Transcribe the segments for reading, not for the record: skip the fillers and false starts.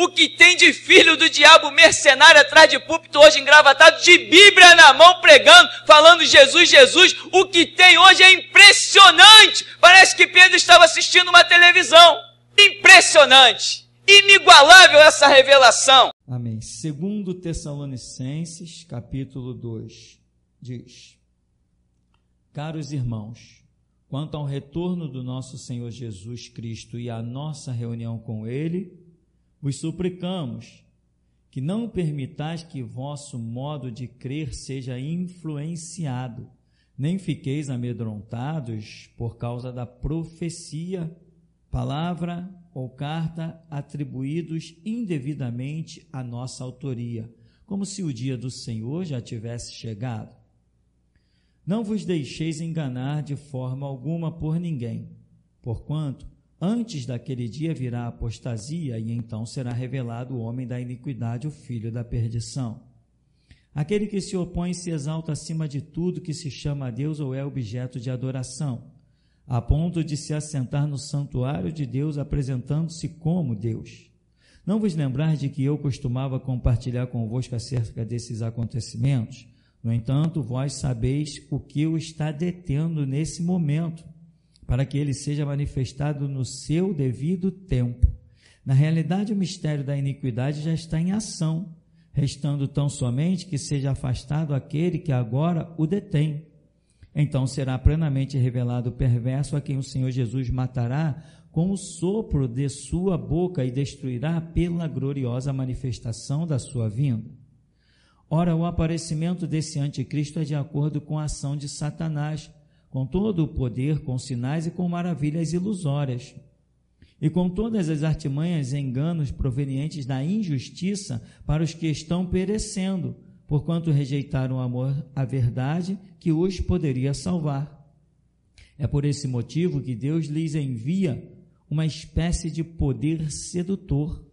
o que tem de filho do diabo mercenário atrás de púlpito hoje engravatado, de Bíblia na mão pregando, falando Jesus, Jesus, o que tem hoje é impressionante. Parece que Pedro estava assistindo uma televisão. Impressionante, inigualável essa revelação. Amém. 2 Tessalonicenses, capítulo 2, diz: Caros irmãos, quanto ao retorno do nosso Senhor Jesus Cristo e à nossa reunião com Ele, vos suplicamos que não permitais que vosso modo de crer seja influenciado, nem fiqueis amedrontados por causa da profecia, palavra ou carta atribuídos indevidamente à nossa autoria, como se o dia do Senhor já tivesse chegado. Não vos deixeis enganar de forma alguma por ninguém, porquanto antes daquele dia virá a apostasia, e então será revelado o homem da iniquidade, o filho da perdição. Aquele que se opõe e se exalta acima de tudo que se chama a Deus ou é objeto de adoração, a ponto de se assentar no santuário de Deus, apresentando-se como Deus. Não vos lembrais de que eu costumava compartilhar convosco acerca desses acontecimentos? No entanto, vós sabeis o que o está detendo nesse momento, para que ele seja manifestado no seu devido tempo. Na realidade, o mistério da iniquidade já está em ação, restando tão somente que seja afastado aquele que agora o detém. Então será plenamente revelado o perverso, a quem o Senhor Jesus matará com o sopro de sua boca e destruirá pela gloriosa manifestação da sua vinda. Ora, o aparecimento desse anticristo é de acordo com a ação de Satanás, com todo o poder, com sinais e com maravilhas ilusórias, e com todas as artimanhas e enganos provenientes da injustiça para os que estão perecendo, porquanto rejeitaram o amor à verdade que os poderia salvar. É por esse motivo que Deus lhes envia uma espécie de poder sedutor,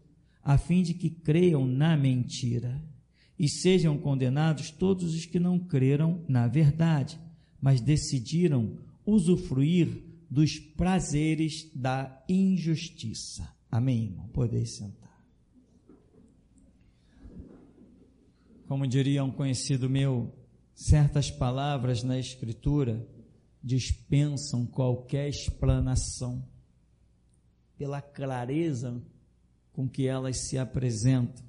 a fim de que creiam na mentira, e sejam condenados todos os que não creram na verdade, mas decidiram usufruir dos prazeres da injustiça. Amém, irmão? Podeis sentar. Como diria um conhecido meu, certas palavras na Escritura dispensam qualquer explanação, pela clareza com que elas se apresentam.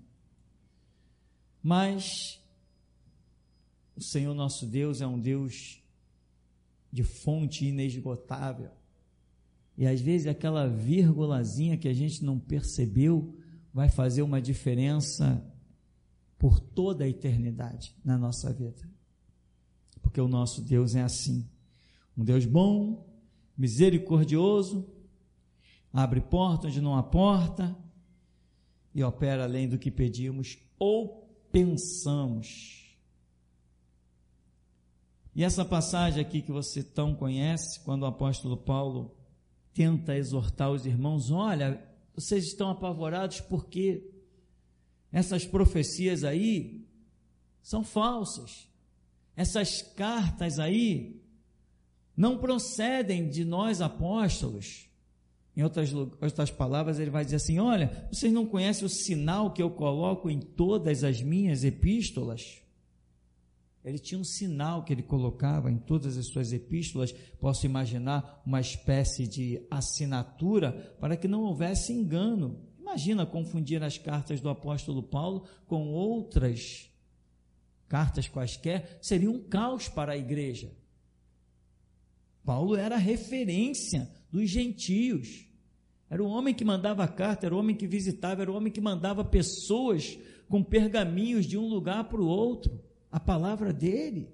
Mas o Senhor nosso Deus é um Deus de fonte inesgotável, e às vezes aquela vírgulazinha que a gente não percebeu vai fazer uma diferença por toda a eternidade na nossa vida, porque o nosso Deus é assim, um Deus bom, misericordioso, abre porta onde não há porta e opera além do que pedimos ou pensamos. E essa passagem aqui que você tão conhece, quando o apóstolo Paulo tenta exortar os irmãos, olha, vocês estão apavorados porque essas profecias aí são falsas, essas cartas aí não procedem de nós apóstolos. Em outras palavras, ele vai dizer assim, olha, vocês não conhecem o sinal que eu coloco em todas as minhas epístolas? Ele tinha um sinal que ele colocava em todas as suas epístolas, posso imaginar uma espécie de assinatura para que não houvesse engano. Imagina confundir as cartas do apóstolo Paulo com outras cartas quaisquer, seria um caos para a igreja. Paulo era a referência dos gentios, era o homem que mandava a carta, era o homem que visitava, era o homem que mandava pessoas com pergaminhos de um lugar para o outro. A palavra dele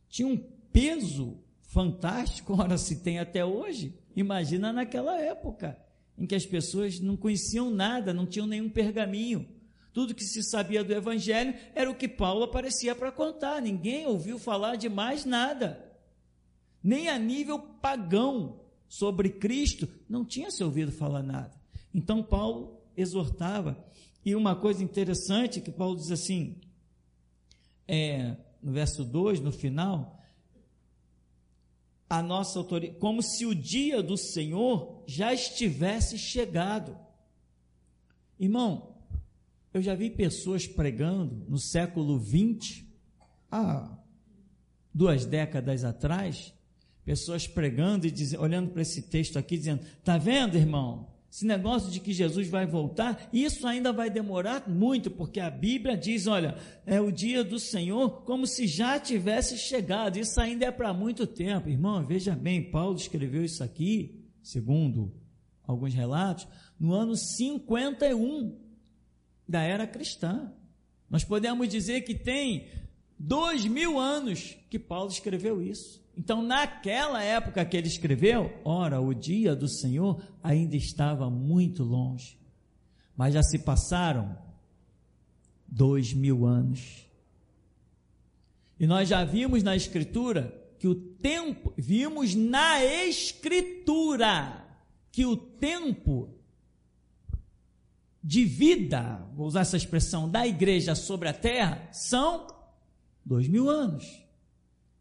tinha um peso fantástico, ora se tem até hoje, imagina naquela época, em que as pessoas não conheciam nada, não tinham nenhum pergaminho, tudo que se sabia do evangelho era o que Paulo aparecia para contar, ninguém ouviu falar de mais nada, nem a nível pagão sobre Cristo, não tinha se ouvido falar nada. Então Paulo exortava, e uma coisa interessante que Paulo diz assim, no verso 2, no final, a nossa autoridade, como se o dia do Senhor já estivesse chegado. Irmão, Eu já vi pessoas pregando no século XX, há 2 décadas atrás, pessoas pregando e olhando para esse texto aqui, dizendo, está vendo, irmão? Esse negócio de que Jesus vai voltar, isso ainda vai demorar muito, porque a Bíblia diz, olha, é o dia do Senhor como se já tivesse chegado, isso ainda é para muito tempo. Irmão, veja bem, Paulo escreveu isso aqui, segundo alguns relatos, no ano 51 da era cristã. Nós podemos dizer que tem 2000 anos que Paulo escreveu isso. Então, naquela época que ele escreveu, ora, o dia do Senhor ainda estava muito longe, mas já se passaram 2000 anos, e nós já vimos na Escritura que o tempo, que o tempo de vida, vou usar essa expressão, da igreja sobre a terra, são 2000 anos,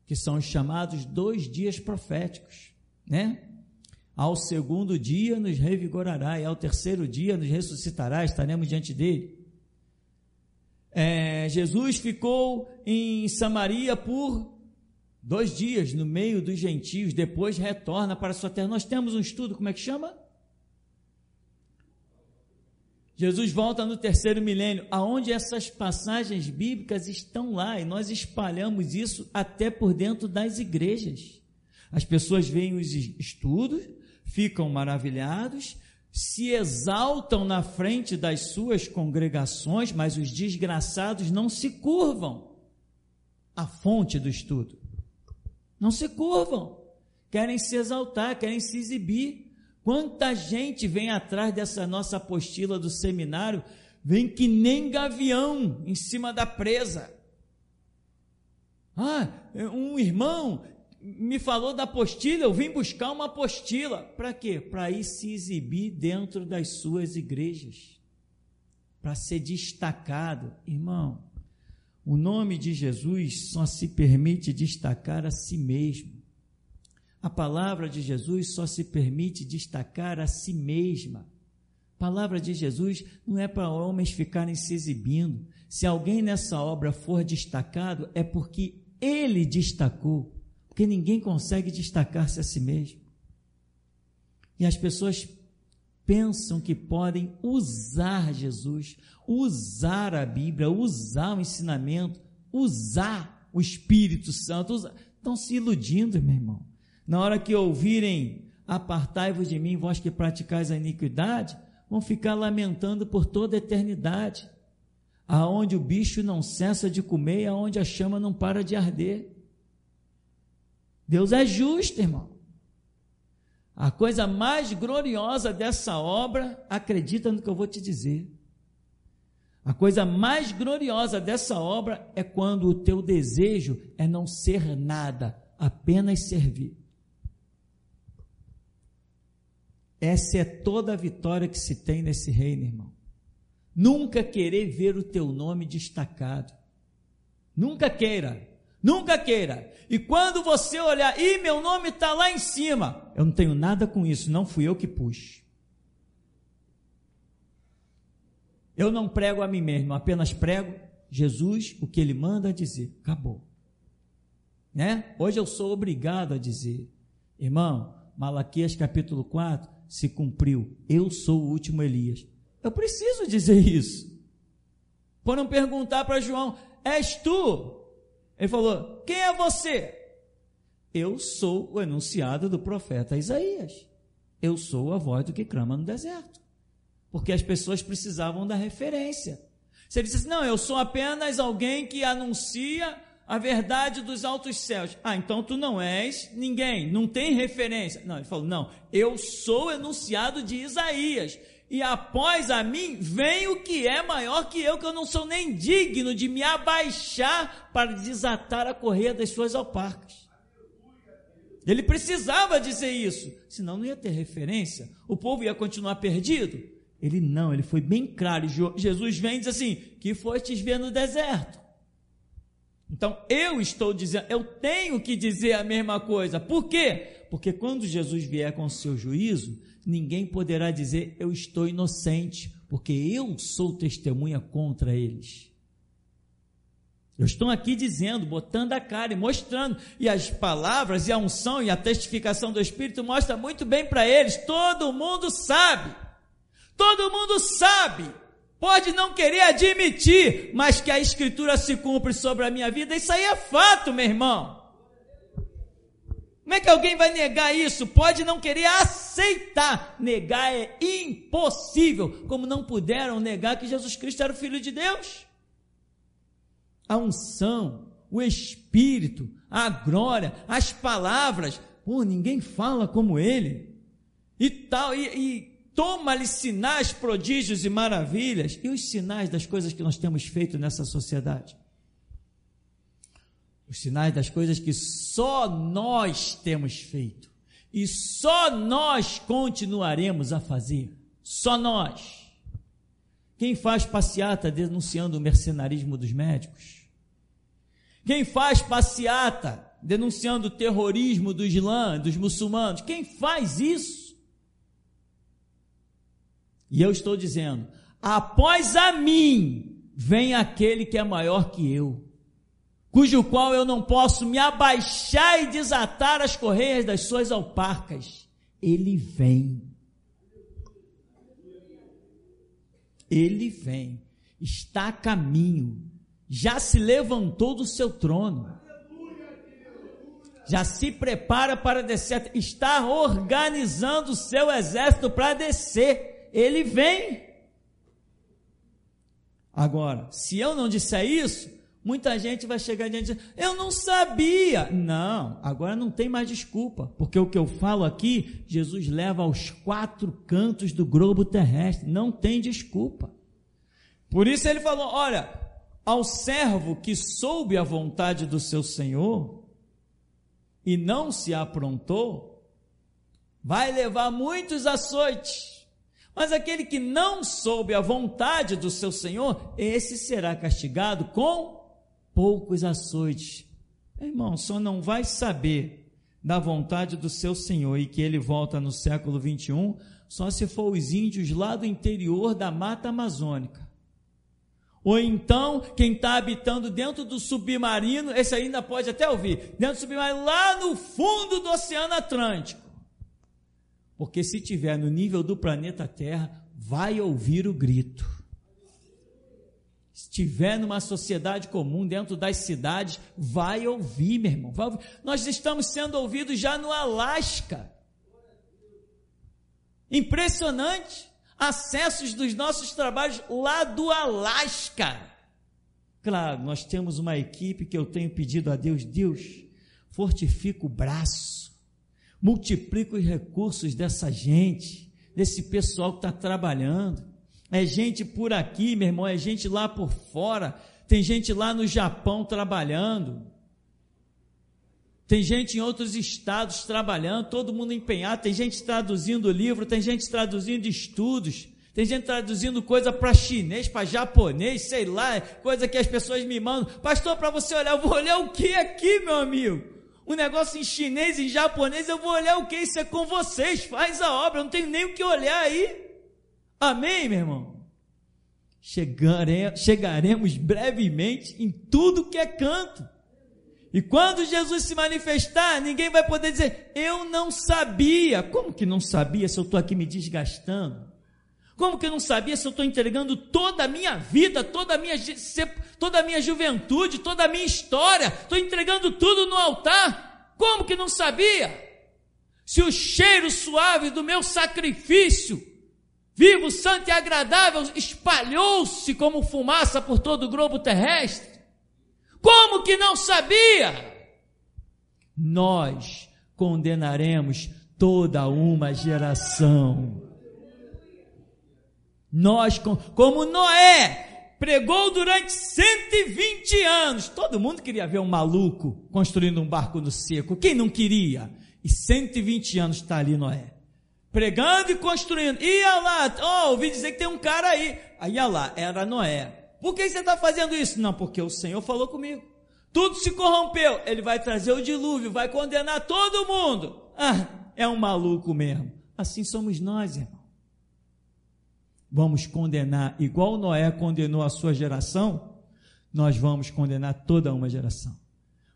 que são os chamados 2 dias proféticos, né? Ao segundo dia nos revigorará, e ao terceiro dia nos ressuscitará, estaremos diante dele. Jesus ficou em Samaria por 2 dias, no meio dos gentios, depois retorna para a sua terra. Nós temos um estudo, como é que chama? Jesus volta no 3º milênio, aonde essas passagens bíblicas estão lá, e nós espalhamos isso até por dentro das igrejas. As pessoas veem os estudos, ficam maravilhados, se exaltam na frente das suas congregações, mas os desgraçados não se curvam à fonte do estudo. Não se curvam, querem se exaltar, querem se exibir. Quanta gente vem atrás dessa nossa apostila do seminário, vem que nem gavião em cima da presa. Um irmão me falou da apostila, eu vim buscar uma apostila. Para quê? Para ir se exibir dentro das suas igrejas, para ser destacado. Irmão, o nome de Jesus só se permite destacar a si mesmo. A palavra de Jesus só se permite destacar a si mesma. A palavra de Jesus não é para homens ficarem se exibindo. Se alguém nessa obra for destacado, é porque ele destacou, porque ninguém consegue destacar-se a si mesmo. E as pessoas pensam que podem usar Jesus, usar a Bíblia, usar o ensinamento, usar o Espírito Santo, estão se iludindo, meu irmão. Na hora que ouvirem, apartai-vos de mim, vós que praticais a iniquidade, vão ficar lamentando por toda a eternidade, aonde o bicho não cessa de comer e aonde a chama não para de arder. Deus é justo, irmão. A coisa mais gloriosa dessa obra, acredita no que eu vou te dizer, a coisa mais gloriosa dessa obra é quando o teu desejo é não ser nada, apenas servir. Essa é toda a vitória que se tem nesse reino, irmão. Nunca querer ver o teu nome destacado. Nunca queira. Nunca queira. E quando você olhar, meu nome está lá em cima, eu não tenho nada com isso, não fui eu que pus. Eu não prego a mim mesmo, apenas prego Jesus, o que ele manda dizer. Acabou. Né? Hoje eu sou obrigado a dizer, irmão, Malaquias capítulo 4, se cumpriu, eu sou o último Elias. Eu preciso dizer isso. Foram perguntar para João, és tu? Ele falou, quem é você? Eu sou o enunciado do profeta Isaías. Eu sou a voz do que clama no deserto. Porque as pessoas precisavam da referência. Se ele dissesse, não, eu sou apenas alguém que anuncia a verdade dos altos céus. Então tu não és ninguém, não tem referência. Não, ele falou, não, eu sou o enunciado de Isaías, e após a mim vem o que é maior que eu não sou nem digno de me abaixar para desatar a correia das suas alparcas. Ele precisava dizer isso, senão não ia ter referência, o povo ia continuar perdido. Ele foi bem claro. Jesus vem e diz assim, que fostes ver no deserto. Então, eu estou dizendo, eu tenho que dizer a mesma coisa. Por quê? Porque quando Jesus vier com o seu juízo, ninguém poderá dizer, eu estou inocente, porque eu sou testemunha contra eles. Eu estou aqui dizendo, botando a cara e mostrando, e as palavras e a unção e a testificação do Espírito mostra muito bem para eles. Todo mundo sabe, pode não querer admitir, mas que a Escritura se cumpre sobre a minha vida, isso aí é fato, meu irmão. Como é que alguém vai negar isso? Pode não querer aceitar, negar é impossível, como não puderam negar que Jesus Cristo era o Filho de Deus. A unção, o Espírito, a glória, as palavras, ninguém fala como ele, e tal, e toma-lhe sinais, prodígios e maravilhas, e os sinais das coisas que nós temos feito nessa sociedade, os sinais das coisas que só nós temos feito, e só nós continuaremos a fazer, só nós. Quem faz passeata denunciando o mercenarismo dos médicos? Quem faz passeata denunciando o terrorismo do Islã, dos muçulmanos? Quem faz isso? E eu estou dizendo, após a mim, vem aquele que é maior que eu, cujo qual eu não posso me abaixar e desatar as correias das suas alparcas. Ele vem. Ele vem, está a caminho, já se levantou do seu trono, já se prepara para descer, está organizando o seu exército para descer. Ele vem. Agora, se eu não disser isso, muita gente vai chegar diante e dizer, eu não sabia. Não, agora não tem mais desculpa, porque o que eu falo aqui, Jesus leva aos 4 cantos do globo terrestre, não tem desculpa. Por isso ele falou, olha, ao servo que soube a vontade do seu Senhor e não se aprontou, vai levar muitos açoites. Mas aquele que não soube a vontade do seu Senhor, esse será castigado com poucos açoites. Irmão, só não vai saber da vontade do seu Senhor e que ele volta no século 21, só se for os índios lá do interior da Mata Amazônica. Ou então, quem está habitando dentro do submarino, esse ainda pode até ouvir, dentro do submarino, lá no fundo do Oceano Atlântico. Porque se estiver no nível do planeta Terra, vai ouvir o grito. Se estiver numa sociedade comum, dentro das cidades, vai ouvir, meu irmão. Vai ouvir. Nós estamos sendo ouvidos já no Alasca. Impressionante. Acessos dos nossos trabalhos lá do Alasca. Claro, nós temos uma equipe que eu tenho pedido a Deus, Deus, fortifica o braço, multiplica os recursos dessa gente, desse pessoal que está trabalhando. É gente por aqui, meu irmão, é gente lá por fora, tem gente lá no Japão trabalhando, tem gente em outros estados trabalhando, todo mundo empenhado, tem gente traduzindo livro, tem gente traduzindo estudos, tem gente traduzindo coisa para chinês, para japonês, sei lá, coisa que as pessoas me mandam. Pastor, para você olhar, eu vou olhar o que aqui, meu amigo? Um negócio em chinês, em japonês, eu vou olhar o que? Isso é com vocês, faz a obra, eu não tenho nem o que olhar aí. Amém, meu irmão? Chegaremos brevemente em tudo que é canto. E quando Jesus se manifestar, ninguém vai poder dizer, eu não sabia. Como que não sabia se eu estou aqui me desgastando? Como que eu não sabia se eu estou entregando toda a minha vida, toda a minha juventude, toda a minha história, estou entregando tudo no altar? Como que não sabia? Se o cheiro suave do meu sacrifício, vivo, santo e agradável, espalhou-se como fumaça por todo o globo terrestre, como que não sabia? Nós condenaremos toda uma geração. Nós, como Noé pregou durante 120 anos, todo mundo queria ver um maluco construindo um barco no seco, quem não queria? E 120 anos está ali Noé, pregando e construindo, ia lá, ouvi dizer que tem um cara aí, ia lá, era Noé. Por que você está fazendo isso? Não, porque o Senhor falou comigo. Tudo se corrompeu. Ele vai trazer o dilúvio, vai condenar todo mundo. É um maluco mesmo. Assim somos nós, irmão. vamos condenar, igual Noé condenou a sua geração, nós vamos condenar toda uma geração.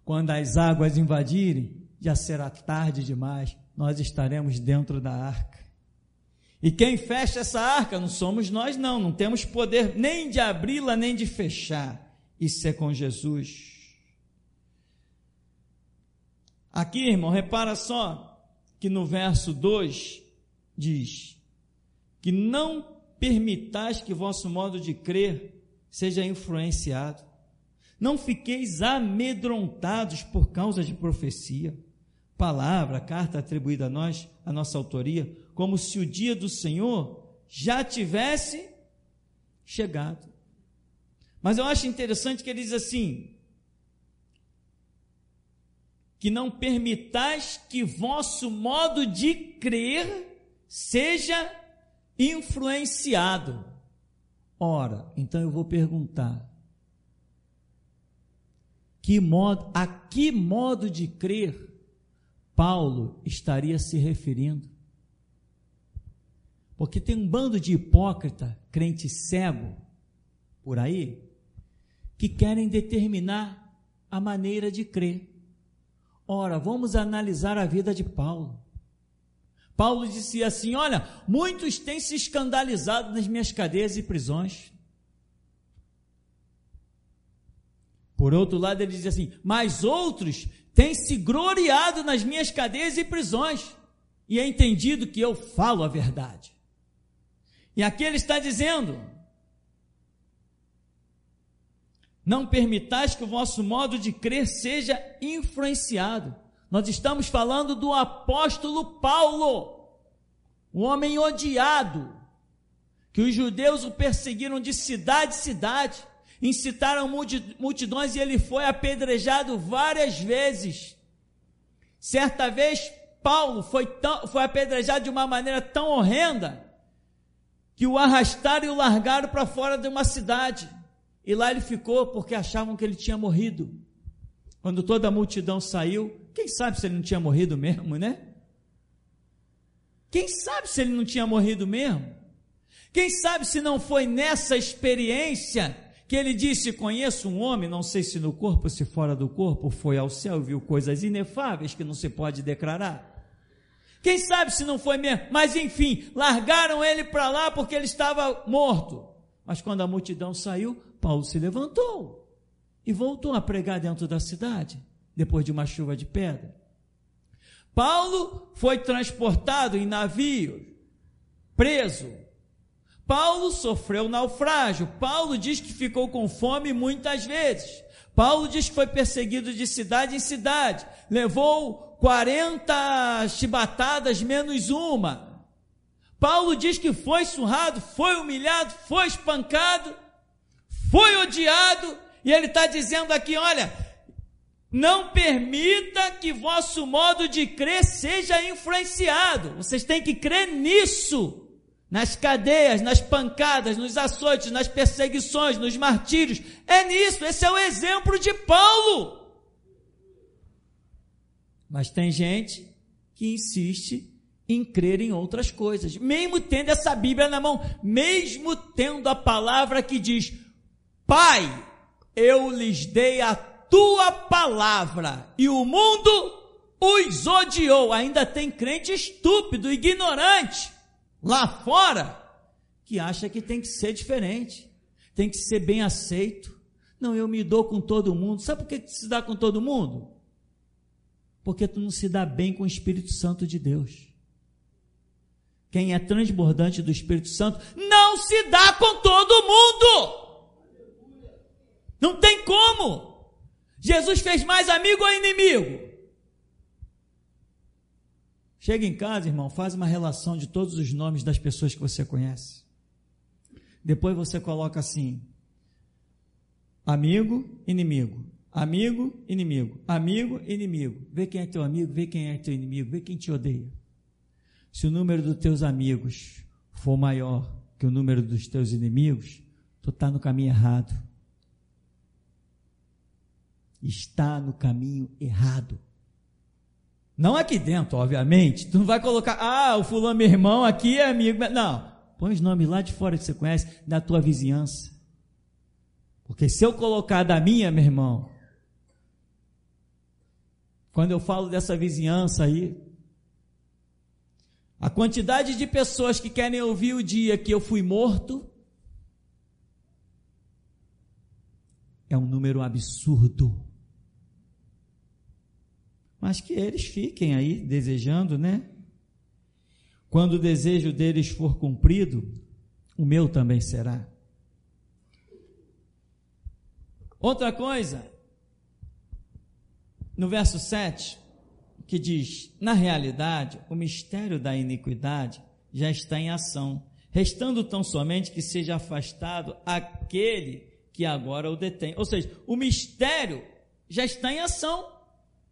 Quando as águas invadirem, já será tarde demais, nós estaremos dentro da arca. E quem fecha essa arca não somos nós, não temos poder nem de abri-la, nem de fechar. Isso é com Jesus. Aqui, irmão, repara só que no verso 2 diz que não permitais que vosso modo de crer seja influenciado. Não fiqueis amedrontados por causa de profecia, palavra, carta atribuída a nós, a nossa autoria, como se o dia do Senhor já tivesse chegado. Mas eu acho interessante que ele diz assim, que não permitais que vosso modo de crer seja influenciado. Ora, então eu vou perguntar, a que modo de crer Paulo estaria se referindo? Porque tem um bando de hipócrita, crente cego, por aí, que querem determinar a maneira de crer. Ora, vamos analisar a vida de Paulo. Paulo disse assim, olha, muitos têm se escandalizado nas minhas cadeias e prisões. Por outro lado, ele diz assim, mas outros têm se gloriado nas minhas cadeias e prisões, e é entendido que eu falo a verdade. E aqui ele está dizendo, não permitais que o vosso modo de crer seja influenciado. Nós estamos falando do apóstolo Paulo, um homem odiado, que os judeus o perseguiram de cidade em cidade, incitaram multidões e ele foi apedrejado várias vezes. Certa vez, Paulo foi apedrejado de uma maneira tão horrenda, que o arrastaram e o largaram para fora de uma cidade, e lá ele ficou, porque achavam que ele tinha morrido. Quando toda a multidão saiu, quem sabe se ele não tinha morrido mesmo, né? Quem sabe se ele não tinha morrido mesmo? Quem sabe se não foi nessa experiência que ele disse, conheço um homem, não sei se no corpo ou se fora do corpo, foi ao céu e viu coisas inefáveis que não se pode declarar. Quem sabe se não foi mesmo, mas enfim, largaram ele para lá porque ele estava morto. Mas quando a multidão saiu, Paulo se levantou e voltou a pregar dentro da cidade, depois de uma chuva de pedra. Paulo foi transportado em navio, preso. Paulo sofreu naufrágio. Paulo diz que ficou com fome muitas vezes. Paulo diz que foi perseguido de cidade em cidade. Levou 40 chibatadas menos uma. Paulo diz que foi surrado, foi humilhado, foi espancado, foi odiado. E ele está dizendo aqui, olha, não permita que vosso modo de crer seja influenciado. Vocês têm que crer nisso. Nas cadeias, nas pancadas, nos açoites, nas perseguições, nos martírios. É nisso, esse é o exemplo de Paulo. Mas tem gente que insiste em crer em outras coisas, mesmo tendo essa Bíblia na mão, mesmo tendo a palavra que diz, Pai, eu lhes dei a tua palavra, e o mundo os odiou. Ainda tem crente estúpido, ignorante, lá fora, que acha que tem que ser diferente, tem que ser bem aceito. Não, eu me dou com todo mundo. Sabe por que tu se dá com todo mundo? Porque tu não se dá bem com o Espírito Santo de Deus. Quem é transbordante do Espírito Santo não se dá com todo mundo. Não tem como. Jesus fez mais amigo ou inimigo? Chega em casa, irmão, faz uma relação de todos os nomes das pessoas que você conhece. Depois você coloca assim, amigo, inimigo, amigo, inimigo, amigo, inimigo. Vê quem é teu amigo, vê quem é teu inimigo, vê quem te odeia. Se o número dos teus amigos for maior que o número dos teus inimigos, tu está no caminho errado. Está no caminho errado. Não aqui dentro, obviamente. Tu não vai colocar, o fulano meu irmão aqui é amigo. Não, põe os nomes lá de fora que você conhece, da tua vizinhança. Porque se eu colocar da minha, meu irmão, quando eu falo dessa vizinhança aí, a quantidade de pessoas que querem ouvir o dia que eu fui morto é um número absurdo. Mas que eles fiquem aí desejando, né? Quando o desejo deles for cumprido, o meu também será. Outra coisa, no verso 7, que diz: na realidade, o mistério da iniquidade já está em ação, restando tão somente que seja afastado aquele que agora o detém. Ou seja, o mistério já está em ação,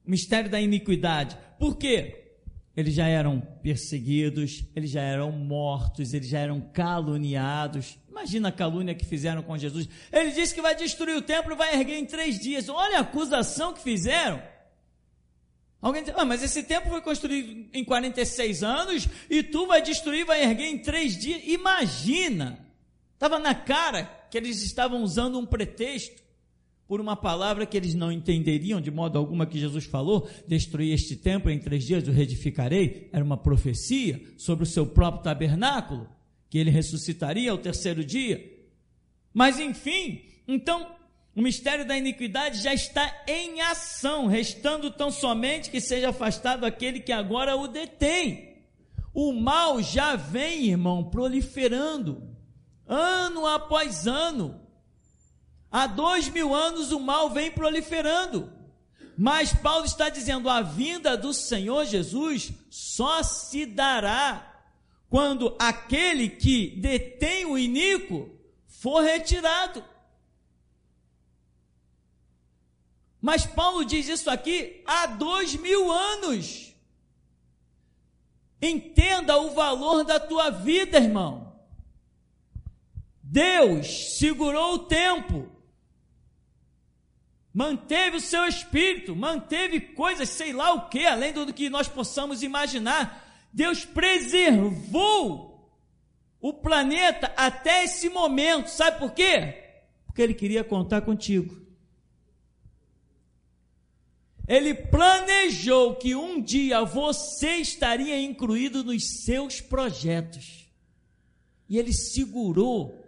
o mistério da iniquidade. Por quê? Eles já eram perseguidos, eles já eram mortos, eles já eram caluniados. Imagina a calúnia que fizeram com Jesus. Ele disse que vai destruir o templo e vai erguer em 3 dias. Olha a acusação que fizeram. Alguém diz: mas esse templo foi construído em 46 anos e tu vai destruir, vai erguer em 3 dias. Imagina, estava na cara que eles estavam usando um pretexto por uma palavra que eles não entenderiam de modo alguma que Jesus falou: destruir este templo em 3 dias, o reedificarei. Era uma profecia sobre o seu próprio tabernáculo, que ele ressuscitaria ao 3º dia. Mas enfim, então o mistério da iniquidade já está em ação, restando tão somente que seja afastado aquele que agora o detém. O mal já vem, irmão, proliferando, ano após ano. Há 2000 anos o mal vem proliferando, mas Paulo está dizendo: a vinda do Senhor Jesus só se dará quando aquele que detém o iníquo for retirado. Mas Paulo diz isso aqui há 2000 anos. Entenda o valor da tua vida, irmão. Deus segurou o tempo, manteve o seu espírito, manteve coisas, sei lá o que, além do que nós possamos imaginar. Deus preservou o planeta até esse momento. Sabe por quê? Porque Ele queria contar contigo. Ele planejou que um dia você estaria incluído nos seus projetos. E Ele segurou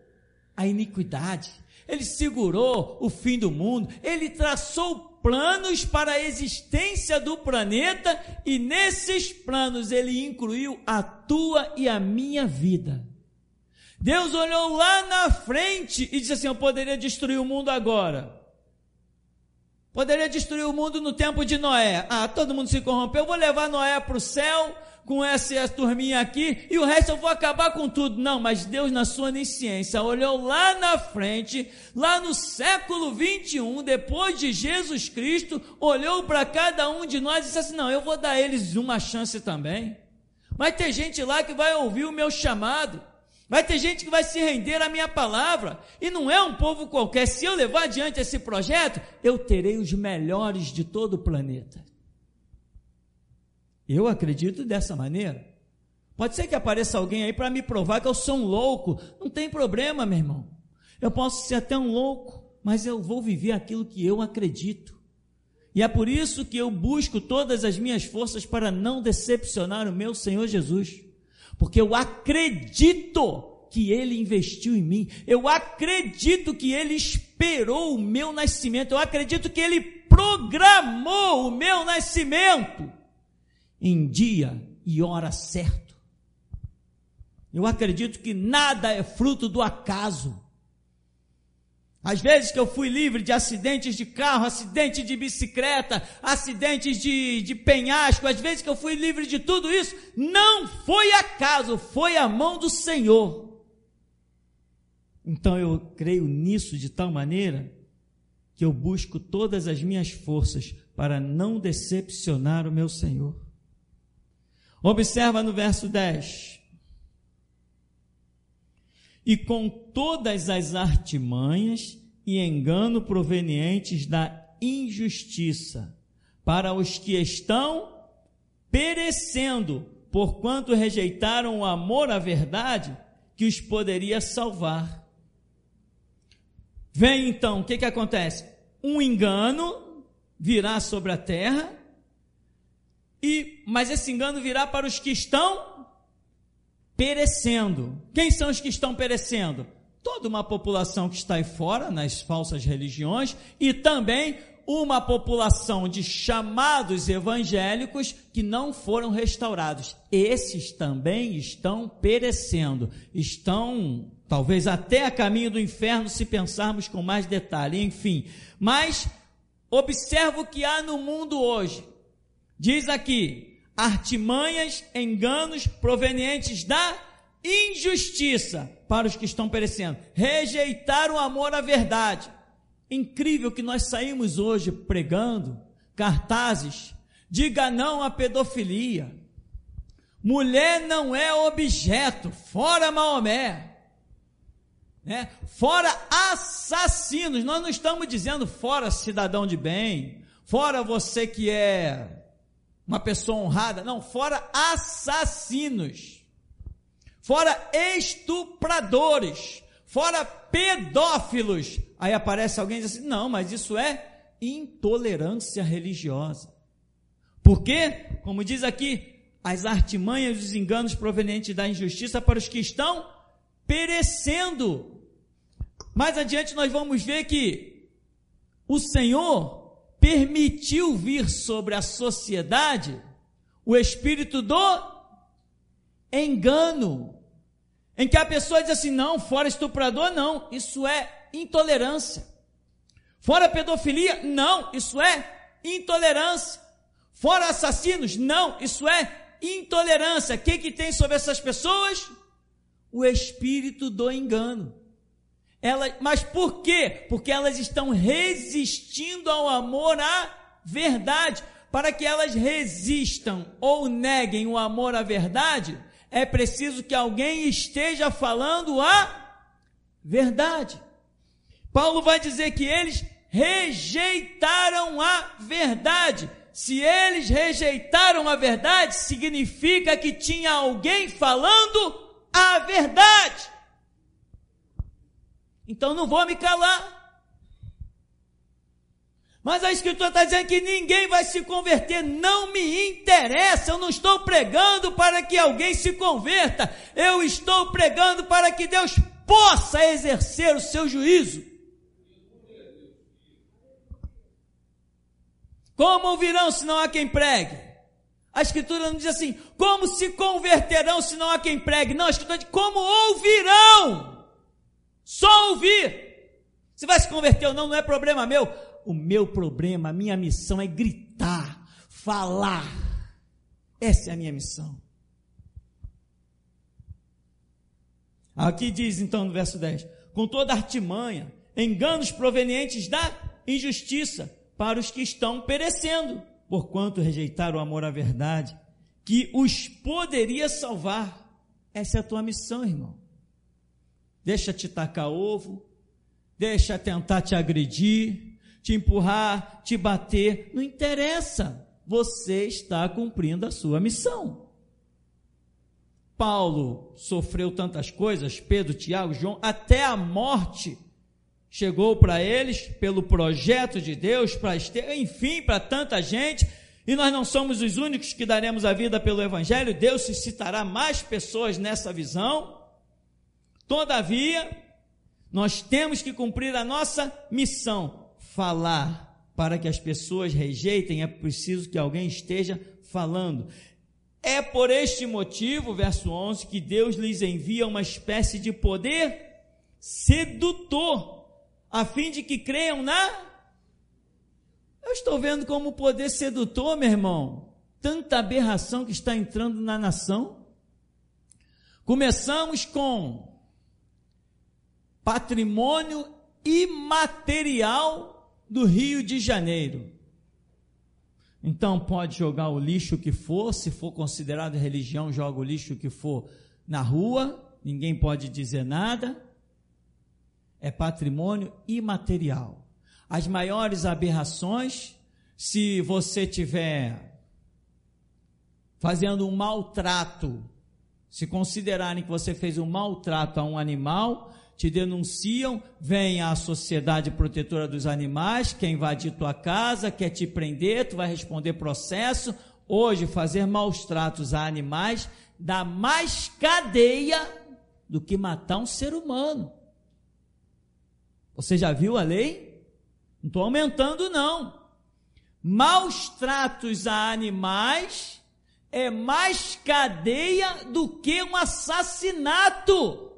a iniquidade. Ele segurou o fim do mundo. Ele traçou planos para a existência do planeta, e nesses planos Ele incluiu a tua e a minha vida. Deus olhou lá na frente e disse assim: eu poderia destruir o mundo agora. Poderia destruir o mundo no tempo de Noé. Todo mundo se corrompeu, eu vou levar Noé para o céu com essa turminha aqui, e o resto eu vou acabar com tudo. Não, mas Deus, na sua onisciência, olhou lá na frente, lá no século 21, depois de Jesus Cristo, olhou para cada um de nós e disse assim: não, eu vou dar a eles uma chance também. Vai ter gente lá que vai ouvir o meu chamado, vai ter gente que vai se render à minha palavra, e não é um povo qualquer. Se eu levar adiante esse projeto, eu terei os melhores de todo o planeta. Eu acredito dessa maneira. Pode ser que apareça alguém aí para me provar que eu sou um louco. Não tem problema, meu irmão. Eu posso ser até um louco, mas eu vou viver aquilo que eu acredito. E é por isso que eu busco todas as minhas forças para não decepcionar o meu Senhor Jesus. Porque eu acredito que Ele investiu em mim. Eu acredito que Ele esperou o meu nascimento. Eu acredito que Ele programou o meu nascimento em dia e hora certo. Eu acredito que nada é fruto do acaso. Às vezes que eu fui livre de acidentes de carro, acidente de bicicleta, acidentes de penhasco, às vezes que eu fui livre de tudo isso, não foi acaso, foi a mão do Senhor. Então eu creio nisso de tal maneira que eu busco todas as minhas forças para não decepcionar o meu Senhor. Observa no verso 10. E com todas as artimanhas e engano provenientes da injustiça, para os que estão perecendo, porquanto rejeitaram o amor à verdade que os poderia salvar. Vem então, o que acontece? Um engano virá sobre a terra, mas esse engano virá para os que estão perecendo. Quem são os que estão perecendo? Toda uma população que está aí fora, nas falsas religiões, e também uma população de chamados evangélicos que não foram restaurados. Esses também estão perecendo, estão talvez até a caminho do inferno, se pensarmos com mais detalhe, enfim. Mas observa o que há no mundo hoje. Diz aqui, artimanhas, enganos provenientes da injustiça para os que estão perecendo, rejeitar o amor à verdade. Incrível que nós saímos hoje pregando cartazes, diga não à pedofilia, mulher não é objeto, fora Maomé, né? Fora assassinos. Nós não estamos dizendo fora cidadão de bem, fora você que é uma pessoa honrada, não, fora assassinos, fora estupradores, fora pedófilos. Aí aparece alguém e diz assim, não, mas isso é intolerância religiosa. Por quê? Como diz aqui, as artimanhas e os enganos provenientes da injustiça para os que estão perecendo. Mais adiante nós vamos ver que o Senhor permitiu vir sobre a sociedade o espírito do engano, em que a pessoa diz assim, não, fora estuprador, não, isso é intolerância. Fora pedofilia, não, isso é intolerância. Fora assassinos, não, isso é intolerância. O que tem sobre essas pessoas? O espírito do engano. Mas por quê? Porque elas estão resistindo ao amor à verdade. Para que elas resistam ou neguem o amor à verdade, é preciso que alguém esteja falando a verdade. Paulo vai dizer que eles rejeitaram a verdade. Se eles rejeitaram a verdade, significa que tinha alguém falando a verdade. Então não vou me calar. Mas a Escritura está dizendo que ninguém vai se converter. Não me interessa, eu não estou pregando para que alguém se converta. Eu estou pregando para que Deus possa exercer o seu juízo. Como ouvirão se não há quem pregue? A Escritura não diz assim, como se converterão se não há quem pregue? Não, a Escritura diz, como ouvirão? Só ouvir. Se vai se converter ou não, não é problema meu. O meu problema, a minha missão é gritar, falar. Essa é a minha missão. Aqui diz então no verso 10, com toda artimanha, enganos provenientes da injustiça, para os que estão perecendo, porquanto rejeitaram o amor à verdade, que os poderia salvar. Essa é a tua missão, irmão. Deixa te tacar ovo, deixa tentar te agredir, te empurrar, te bater, não interessa, você está cumprindo a sua missão. Paulo sofreu tantas coisas, Pedro, Tiago, João, até a morte chegou para eles, pelo projeto de Deus, para Esther, enfim, para tanta gente, e nós não somos os únicos que daremos a vida pelo Evangelho, Deus suscitará mais pessoas nessa visão. Todavia, nós temos que cumprir a nossa missão, falar. Para que as pessoas rejeitem, é preciso que alguém esteja falando. É por este motivo, verso 11, que Deus lhes envia uma espécie de poder sedutor, a fim de que creiam na... Eu estou vendo como poder sedutor, meu irmão, tanta aberração que está entrando na nação. Começamos com patrimônio imaterial do Rio de Janeiro. Então pode jogar o lixo que for, se for considerado religião, joga o lixo que for na rua, ninguém pode dizer nada. É patrimônio imaterial. As maiores aberrações, se você tiver fazendo um maltrato Se considerarem que você fez um maltrato a um animal, te denunciam, vem a Sociedade Protetora dos Animais, quer invadir tua casa, quer te prender, tu vai responder processo. Hoje, fazer maus tratos a animais dá mais cadeia do que matar um ser humano. Você já viu a lei? Não estou aumentando, não. Maus tratos a animais é mais cadeia do que um assassinato.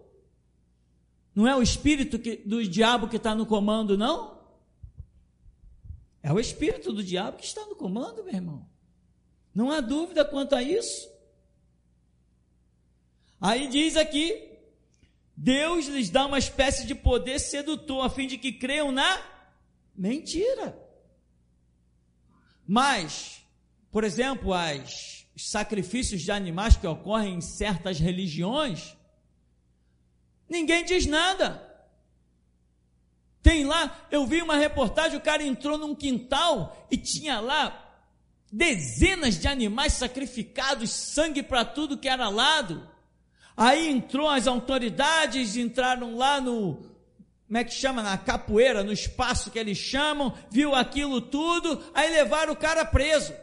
Não é o espírito do diabo que está no comando, não? É o espírito do diabo que está no comando, meu irmão. Não há dúvida quanto a isso. Aí diz aqui, Deus lhes dá uma espécie de poder sedutor, a fim de que creiam na mentira. Mas, por exemplo, os sacrifícios de animais que ocorrem em certas religiões, ninguém diz nada. Tem lá, eu vi uma reportagem, o cara entrou num quintal e tinha lá dezenas de animais sacrificados, sangue para tudo que era lado. Aí entrou as autoridades, entraram lá no, como é que chama, na capoeira, no espaço que eles chamam, viu aquilo tudo, aí levaram o cara preso.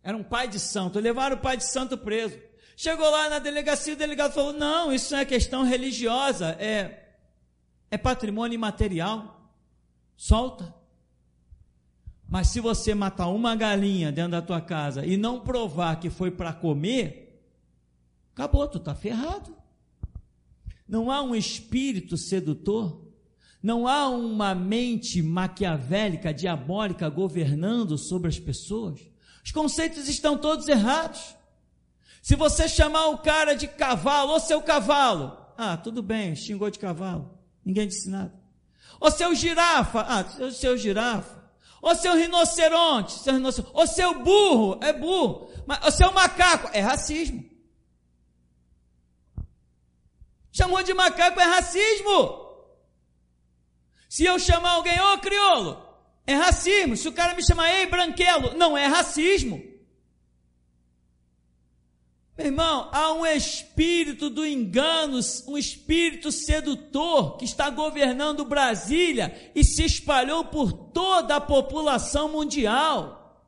Era um pai de santo, levaram o pai de santo preso. Chegou lá na delegacia, o delegado falou, não, isso não é questão religiosa, é patrimônio imaterial, solta. Mas se você matar uma galinha dentro da tua casa e não provar que foi para comer, acabou, tu está ferrado. Não há um espírito sedutor, não há uma mente maquiavélica, diabólica governando sobre as pessoas. Os conceitos estão todos errados. Se você chamar o cara de cavalo, ô seu cavalo, tudo bem, xingou de cavalo, ninguém disse nada. Ô seu girafa, seu girafa. Ô seu rinoceronte, ô seu burro, é burro. Mas, ô seu macaco, é racismo. Chamou de macaco, é racismo. Se eu chamar alguém, ô crioulo, é racismo. Se o cara me chamar, ei branquelo, não é racismo. Meu irmão, há um espírito do engano, um espírito sedutor que está governando Brasília e se espalhou por toda a população mundial.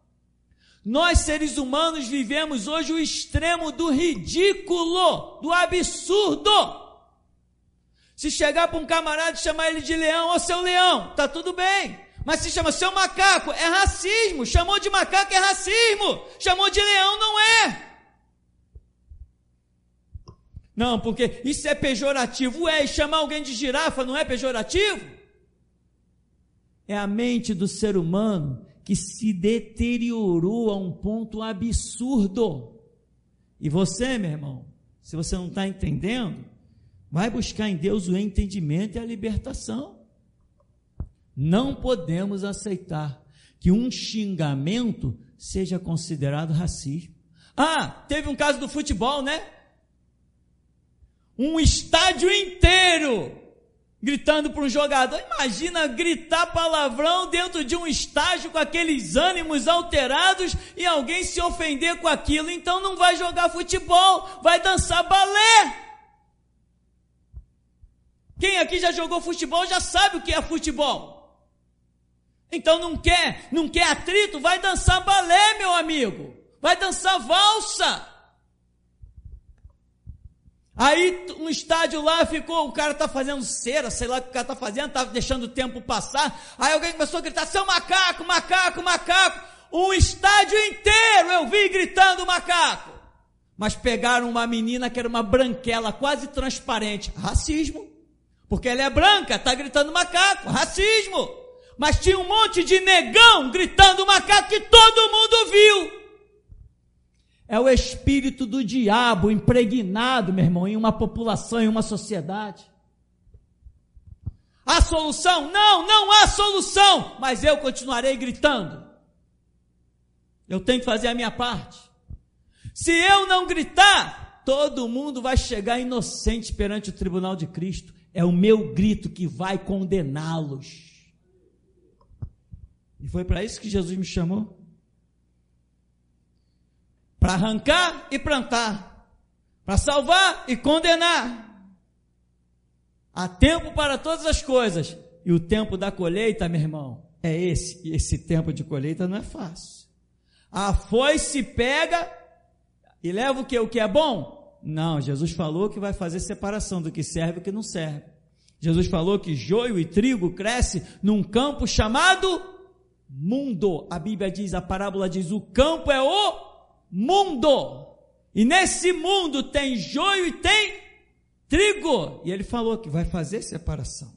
Nós, seres humanos, vivemos hoje o extremo do ridículo, do absurdo. Se chegar para um camarada e chamar ele de leão, ô seu leão, está tudo bem. Mas se chama seu macaco, é racismo. Chamou de macaco, é racismo. Chamou de leão, não é. Não, porque isso é pejorativo. E chamar alguém de girafa não é pejorativo? É a mente do ser humano que se deteriorou a um ponto absurdo. E você, meu irmão, se você não está entendendo, vai buscar em Deus o entendimento e a libertação. Não podemos aceitar que um xingamento seja considerado racismo. Teve um caso do futebol, né? Um estádio inteiro gritando para um jogador. Imagina gritar palavrão dentro de um estádio com aqueles ânimos alterados e alguém se ofender com aquilo. Então não vai jogar futebol, vai dançar balé. Quem aqui já jogou futebol já sabe o que é futebol. Então não quer atrito, vai dançar balé, meu amigo. Vai dançar valsa. Aí no estádio lá ficou, o cara está fazendo cera, sei lá o que o cara está fazendo, está deixando o tempo passar. Aí alguém começou a gritar, seu macaco, macaco, macaco. Um estádio inteiro eu vi gritando macaco. Mas pegaram uma menina que era uma branquela quase transparente. Racismo. Porque ela é branca, está gritando macaco. Racismo. Mas tinha um monte de negão gritando macaco que todo mundo viu. É o espírito do diabo impregnado, meu irmão, em uma população, em uma sociedade. Há solução? Não há solução, mas eu continuarei gritando. Eu tenho que fazer a minha parte. Se eu não gritar, todo mundo vai chegar inocente perante o tribunal de Cristo. É o meu grito que vai condená-los. E foi para isso que Jesus me chamou. Para arrancar e plantar, para salvar e condenar. Há tempo para todas as coisas, e o tempo da colheita, meu irmão, é esse. E esse tempo de colheita não é fácil. A foice pega e leva o que? O que é bom? Não, Jesus falou que vai fazer separação do que serve e do que não serve. Jesus falou que joio e trigo cresce num campo chamado mundo. A Bíblia diz, a parábola diz, o campo é o mundo. E nesse mundo tem joio e tem trigo. E ele falou que vai fazer separação.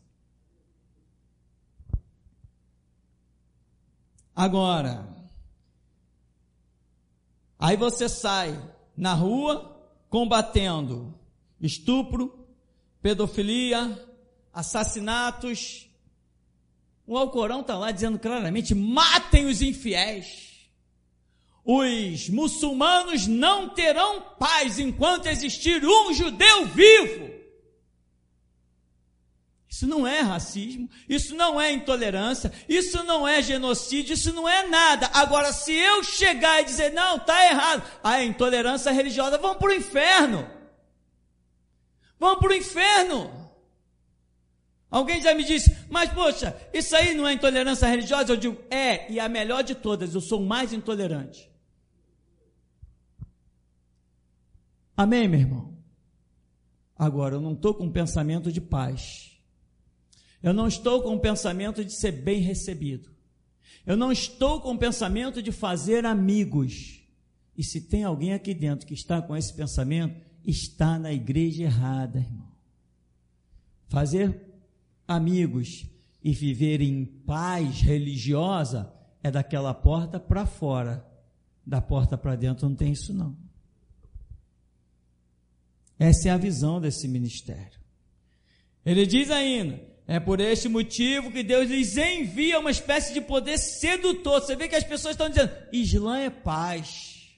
Agora, aí você sai na rua combatendo estupro, pedofilia, assassinatos. O Alcorão está lá dizendo claramente, matem os infiéis. Os muçulmanos não terão paz enquanto existir um judeu vivo. Isso não é racismo, isso não é intolerância, isso não é genocídio, isso não é nada. Agora, se eu chegar e dizer, não, está errado, a intolerância religiosa, vão para o inferno. Vão para o inferno. Alguém já me disse, mas poxa, isso aí não é intolerância religiosa? Eu digo, é, e a melhor de todas, eu sou o mais intolerante. Amém, meu irmão? Agora, eu não estou com um pensamento de paz. Eu não estou com o pensamento de ser bem recebido. Eu não estou com o pensamento de fazer amigos. E se tem alguém aqui dentro que está com esse pensamento, está na igreja errada, irmão. Fazer amigos e viver em paz religiosa é daquela porta para fora. Da porta para dentro não tem isso não. Essa é a visão desse ministério. Ele diz ainda, é por este motivo que Deus lhes envia uma espécie de poder sedutor. Você vê que as pessoas estão dizendo, Islã é paz.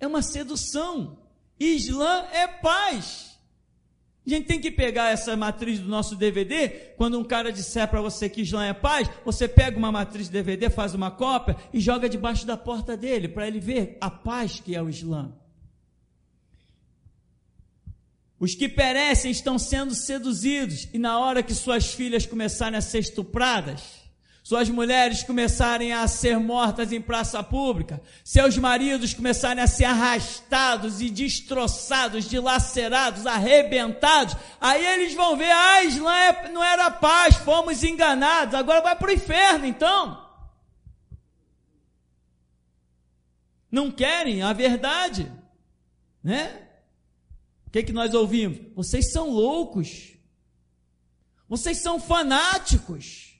É uma sedução. Islã é paz. A gente tem que pegar essa matriz do nosso DVD, quando um cara disser para você que Islã é paz, você pega uma matriz de DVD, faz uma cópia e joga debaixo da porta dele, para ele ver a paz que é o Islã. Os que perecem estão sendo seduzidos, e na hora que suas filhas começarem a ser estupradas, suas mulheres começarem a ser mortas em praça pública, seus maridos começarem a ser arrastados e destroçados, dilacerados, arrebentados, aí eles vão ver, Islã não era paz, fomos enganados, agora vai para o inferno então. Não querem a verdade, né? O que nós ouvimos? Vocês são loucos. Vocês são fanáticos.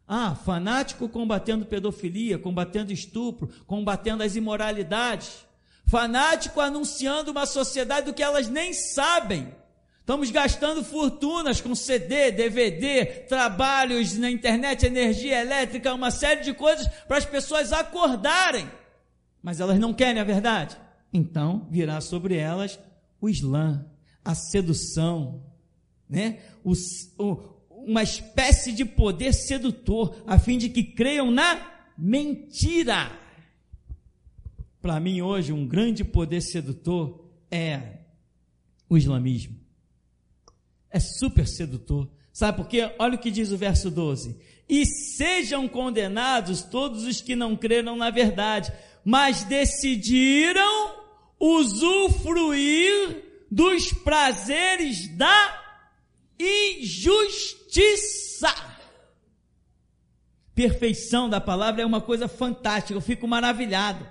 Ah, fanático combatendo pedofilia, combatendo estupro, combatendo as imoralidades. Fanático anunciando uma sociedade do que elas nem sabem. Estamos gastando fortunas com CD, DVD, trabalhos na internet, energia elétrica, uma série de coisas para as pessoas acordarem. Mas elas não querem a verdade. Então, virá sobre elas o Islã, a sedução, né? Uma espécie de poder sedutor, a fim de que creiam na mentira. Para mim hoje, um grande poder sedutor é o islamismo. É super sedutor. Sabe por quê? Olha o que diz o verso 12. E sejam condenados todos os que não creram na verdade, mas decidiram usufruir dos prazeres da injustiça. Perfeição da palavra é uma coisa fantástica, eu fico maravilhado.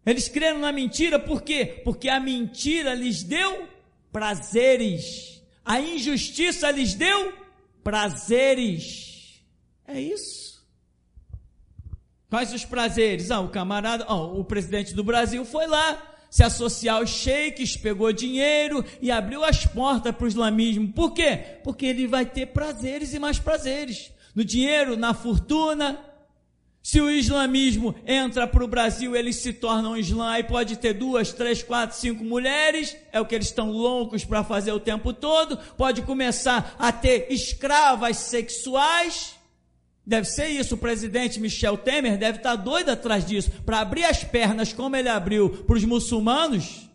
Eles creram na mentira, por quê? Porque a mentira lhes deu prazeres, a injustiça lhes deu prazeres. É isso. Quais os prazeres? O camarada, o presidente do Brasil foi lá se associar aos sheiks, pegou dinheiro e abriu as portas para o islamismo. Por quê? Porque ele vai ter prazeres e mais prazeres. No dinheiro, na fortuna. Se o islamismo entra para o Brasil, eles se tornam islã e pode ter 2, 3, 4, 5 mulheres, é o que eles estão loucos para fazer o tempo todo. Pode começar a ter escravas sexuais. Deve ser isso, o presidente Michel Temer deve estar doido atrás disso, para abrir as pernas como ele abriu para os muçulmanos,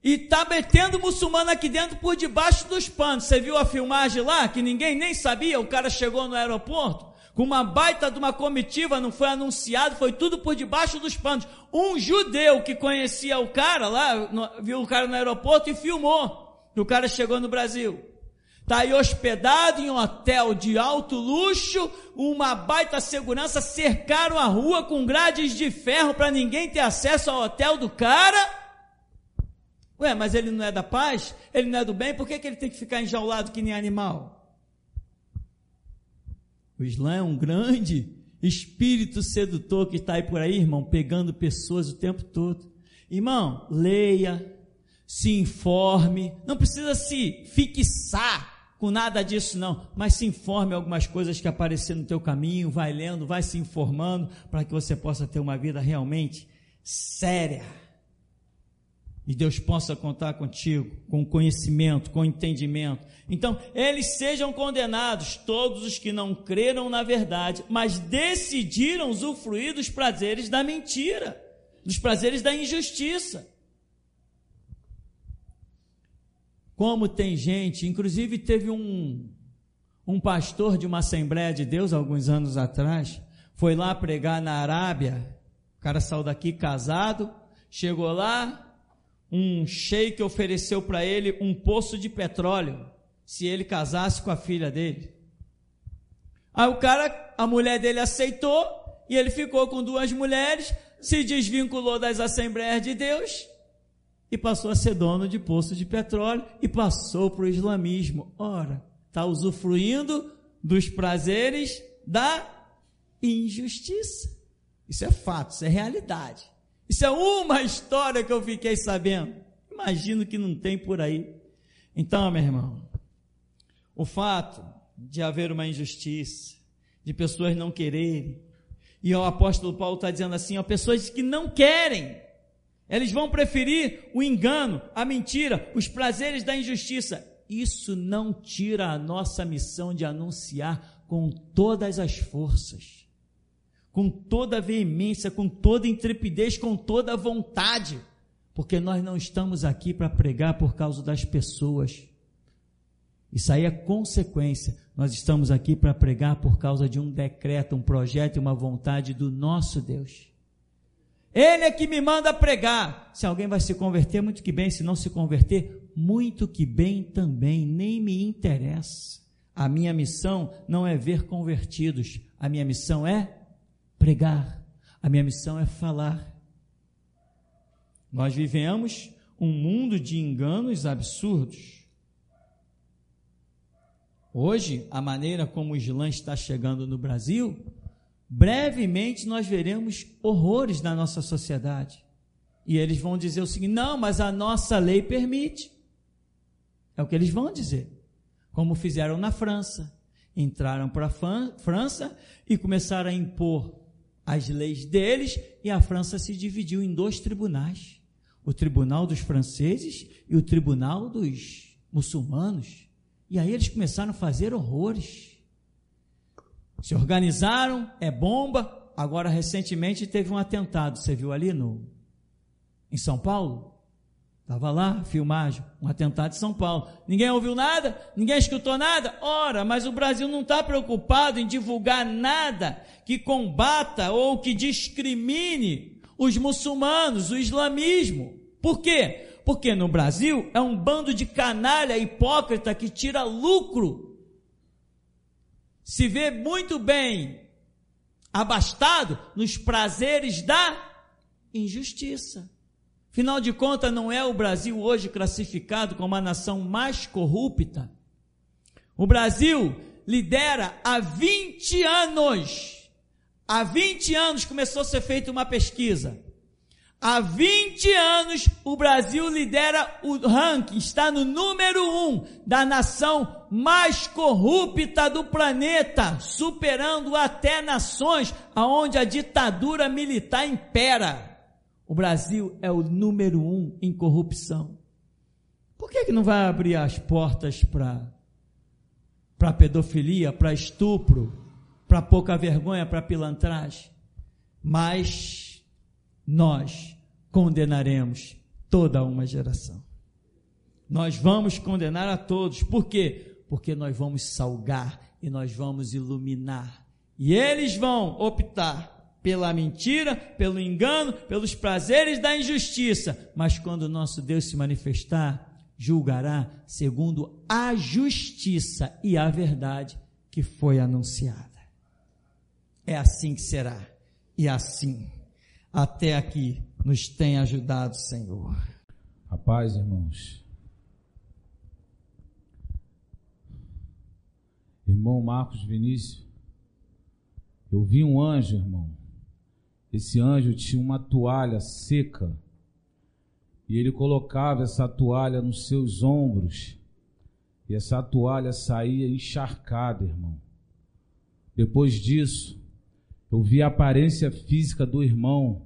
e está metendo muçulmano aqui dentro por debaixo dos panos. Você viu a filmagem lá, que ninguém nem sabia, o cara chegou no aeroporto, com uma baita de uma comitiva, não foi anunciado, foi tudo por debaixo dos panos. Um judeu que conhecia o cara lá, viu o cara no aeroporto e filmou, que o cara chegou no Brasil. Está aí hospedado em um hotel de alto luxo, uma baita segurança, cercaram a rua com grades de ferro para ninguém ter acesso ao hotel do cara. Ué, mas ele não é da paz? Ele não é do bem? Por que ele tem que ficar enjaulado que nem animal? O Islã é um grande espírito sedutor que está aí por aí, irmão, pegando pessoas o tempo todo. Irmão, leia, se informe, não precisa se fixar com nada disso não, mas se informe algumas coisas que aparecer no teu caminho, vai lendo, vai se informando, para que você possa ter uma vida realmente séria, e Deus possa contar contigo, com conhecimento, com entendimento. Então, eles sejam condenados, todos os que não creram na verdade, mas decidiram usufruir dos prazeres da mentira, dos prazeres da injustiça. Como tem gente, inclusive teve um pastor de uma Assembleia de Deus, alguns anos atrás, foi lá pregar na Arábia, o cara saiu daqui casado, chegou lá, um sheik ofereceu para ele um poço de petróleo, se ele casasse com a filha dele. Aí a mulher dele aceitou, e ele ficou com 2 mulheres, se desvinculou das Assembleias de Deus, e passou a ser dono de poço de petróleo, e passou para o islamismo. Ora, está usufruindo dos prazeres da injustiça. Isso é fato, isso é realidade. Isso é uma história que eu fiquei sabendo. Imagino que não tem por aí. Então, meu irmão, o fato de haver uma injustiça, de pessoas não quererem, e o apóstolo Paulo está dizendo assim, ó, pessoas que não querem, eles vão preferir o engano, a mentira, os prazeres da injustiça. Isso não tira a nossa missão de anunciar com todas as forças, com toda a veemência, com toda a intrepidez, com toda a vontade, porque nós não estamos aqui para pregar por causa das pessoas. Isso aí é consequência. Nós estamos aqui para pregar por causa de um decreto, um projeto e uma vontade do nosso Deus. Ele é que me manda pregar. Se alguém vai se converter, muito que bem. Se não se converter, muito que bem também. Nem me interessa. A minha missão não é ver convertidos. A minha missão é pregar. A minha missão é falar. Nós vivemos um mundo de enganos absurdos. Hoje, a maneira como o Islã está chegando no Brasil, brevemente nós veremos horrores na nossa sociedade. E eles vão dizer o seguinte: não, mas a nossa lei permite. É o que eles vão dizer. Como fizeram na França. Entraram para a França e começaram a impor as leis deles, e a França se dividiu em 2 tribunais. O tribunal dos franceses e o tribunal dos muçulmanos. E aí eles começaram a fazer horrores. Se organizaram, é bomba. Agora, recentemente, teve um atentado. Você viu ali em São Paulo? Estava lá, filmagem, um atentado em São Paulo. Ninguém ouviu nada? Ninguém escutou nada? Ora, mas o Brasil não está preocupado em divulgar nada que combata ou que discrimine os muçulmanos, o islamismo. Por quê? Porque no Brasil é um bando de canalha hipócrita que tira lucro. Se vê muito bem abastado nos prazeres da injustiça. Afinal de contas, não é o Brasil hoje classificado como a nação mais corrupta? O Brasil lidera há 20 anos. Há 20 anos começou a ser feita uma pesquisa. Há 20 anos o Brasil lidera o ranking, está no número 1 da nação mais corrupta do planeta, superando até nações onde a ditadura militar impera. O Brasil é o número 1 em corrupção. Por que não vai abrir as portas para pedofilia, para estupro, para pouca vergonha, para pilantragem, mas nós condenaremos toda uma geração. Nós vamos condenar a todos. Por quê? Porque nós vamos salgar e nós vamos iluminar. E eles vão optar pela mentira, pelo engano, pelos prazeres da injustiça. Mas quando o nosso Deus se manifestar, julgará segundo a justiça e a verdade que foi anunciada. É assim que será. E assim, até aqui, nos tem ajudado o Senhor. A paz, irmãos. Irmão Marcos Vinícius, eu vi um anjo, irmão. Esse anjo tinha uma toalha seca e ele colocava essa toalha nos seus ombros e essa toalha saía encharcada, irmão. Depois disso, eu vi a aparência física do irmão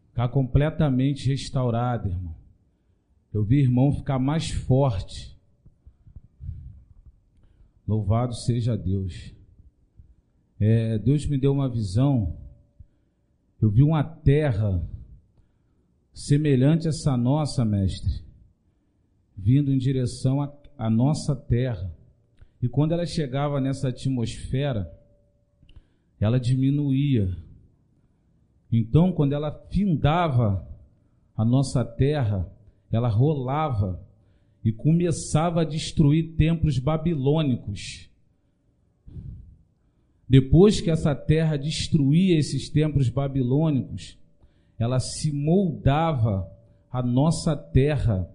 ficar completamente restaurada, irmão. Eu vi o irmão ficar mais forte. Louvado seja Deus. Deus me deu uma visão. Eu vi uma terra semelhante a essa nossa, mestre, vindo em direção à nossa terra. E quando ela chegava nessa atmosfera, ela diminuía. Então, quando ela findava a nossa terra, ela rolava e começava a destruir templos babilônicos. Depois que essa terra destruía esses templos babilônicos, ela se moldava à nossa terra